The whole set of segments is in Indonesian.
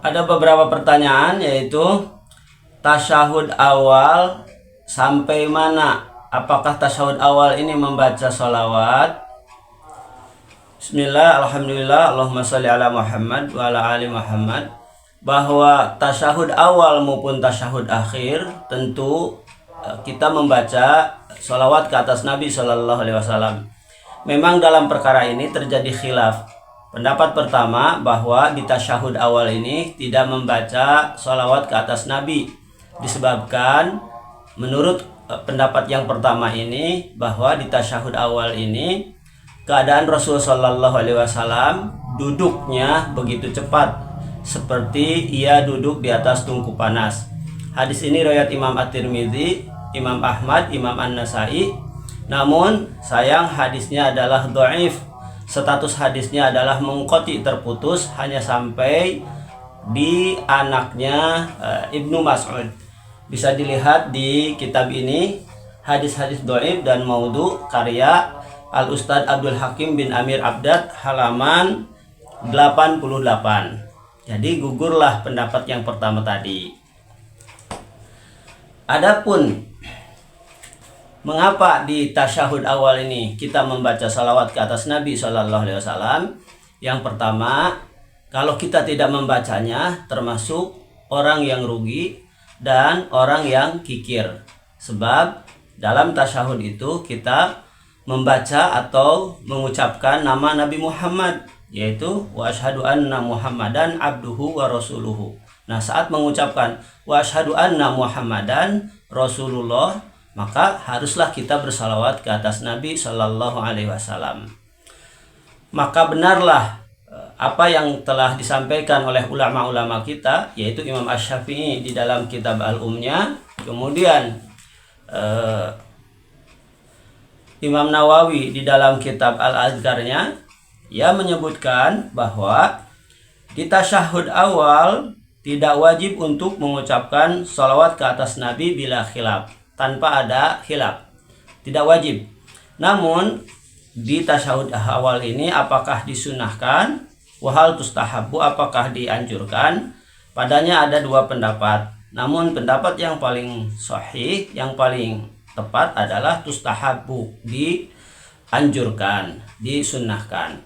Ada beberapa pertanyaan, yaitu tasyahud awal sampai mana? Apakah tasyahud awal ini membaca sholawat? Bismillah, alhamdulillah, Allahumma sholli ala Muhammad wa ala ali Muhammad. Bahwa tasyahud awal maupun tasyahud akhir tentu kita membaca sholawat ke atas Nabi Shallallahu Alaihi Wasallam. Memang dalam perkara ini terjadi khilaf. Pendapat pertama bahwa di tasyahud awal ini tidak membaca sholawat ke atas Nabi, disebabkan menurut pendapat yang pertama ini bahwa di tasyahud awal ini keadaan Rasul Shallallahu Alaihi Wasallam duduknya begitu cepat, seperti ia duduk di atas tungku panas. Hadis ini riwayat Imam At-Tirmidzi, Imam Ahmad, Imam An-Nasai. Namun sayang hadisnya adalah dhaif. Status hadisnya adalah munqati, terputus, hanya sampai di anaknya Ibnu Mas'ud. Bisa dilihat di kitab ini, hadis-hadis dhaif dan maudhu karya Al-Ustadz Abdul Hakim bin Amir Abdad, halaman 88. Jadi gugurlah pendapat yang pertama tadi. Adapun mengapa di tasyahud awal ini kita membaca salawat ke atas Nabi Shallallahu Alaihi Wasallam? Yang pertama, kalau kita tidak membacanya termasuk orang yang rugi dan orang yang kikir. Sebab dalam tasyahud itu kita membaca atau mengucapkan nama Nabi Muhammad, yaitu wa asyhadu anna Muhammadan abduhu wa rasuluhu. Nah, saat mengucapkan wa asyhadu anna Muhammadan Rasulullah, maka haruslah kita bersalawat ke atas Nabi Shallallahu Alaihi Wasallam. Maka benarlah apa yang telah disampaikan oleh ulama-ulama kita, yaitu Imam Asy-Syafi'i di dalam kitab Al-Umnya, kemudian Imam Nawawi di dalam kitab Al-Azkarnya, ia menyebutkan bahwa di tasyahud awal tidak wajib untuk mengucapkan salawat ke atas Nabi bila khilaf. Tanpa ada khilaf, tidak wajib. Namun di tasyahud awal ini apakah disunahkan, wahal tustahabu, apakah dianjurkan? Padanya ada dua pendapat. Namun pendapat yang paling sahih, yang paling tepat adalah tustahabu, dianjurkan, disunnahkan.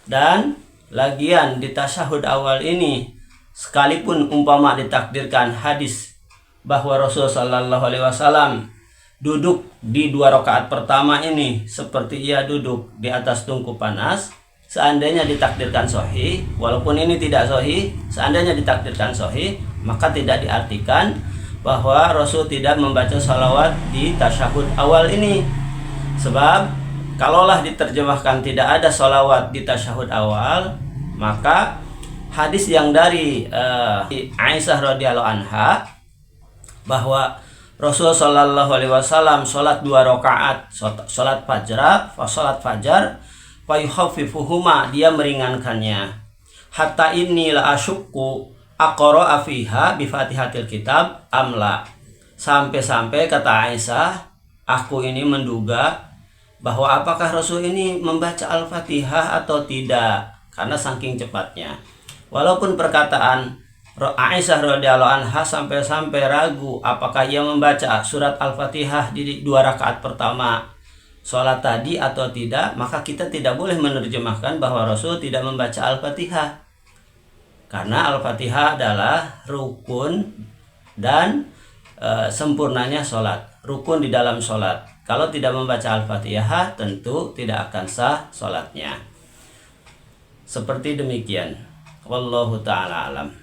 Dan lagian di tasyahud awal ini, sekalipun umpama ditakdirkan hadis bahwa Rasul Shallallahu Alaihi Wasallam duduk di 2 rakaat pertama ini seperti ia duduk di atas tungku panas, seandainya ditakdirkan sahih, walaupun ini tidak sahih, seandainya ditakdirkan sahih, maka tidak diartikan bahwa Rasul tidak membaca salawat di tasyahud awal ini. Sebab kalaulah diterjemahkan tidak ada salawat di tasyahud awal, maka hadis yang dari Aisyah radhiyallahu anha bahwa Rasul Shallallahu Alaihi Wasallam sholat 2 rakaat, sholat fajar, fayukhaffifuhuma, dia meringankannya. Hatta inni la asyukku aqra'a fiha bi fatihatil kitab amla. Sampai-sampai kata Aisyah, aku ini menduga bahwa apakah Rasul ini membaca Al-Fatihah atau tidak, karena saking cepatnya. Walaupun perkataan Aisyah radhiyallahu anha sampai-sampai ragu apakah ia membaca surat Al-Fatihah di 2 rakaat pertama sholat tadi atau tidak, maka kita tidak boleh menerjemahkan bahwa Rasul tidak membaca Al-Fatihah, karena Al-Fatihah adalah rukun dan sempurnanya sholat, rukun di dalam sholat. Kalau tidak membaca Al-Fatihah tentu tidak akan sah sholatnya. Seperti demikian. Wallahu ta'ala alam.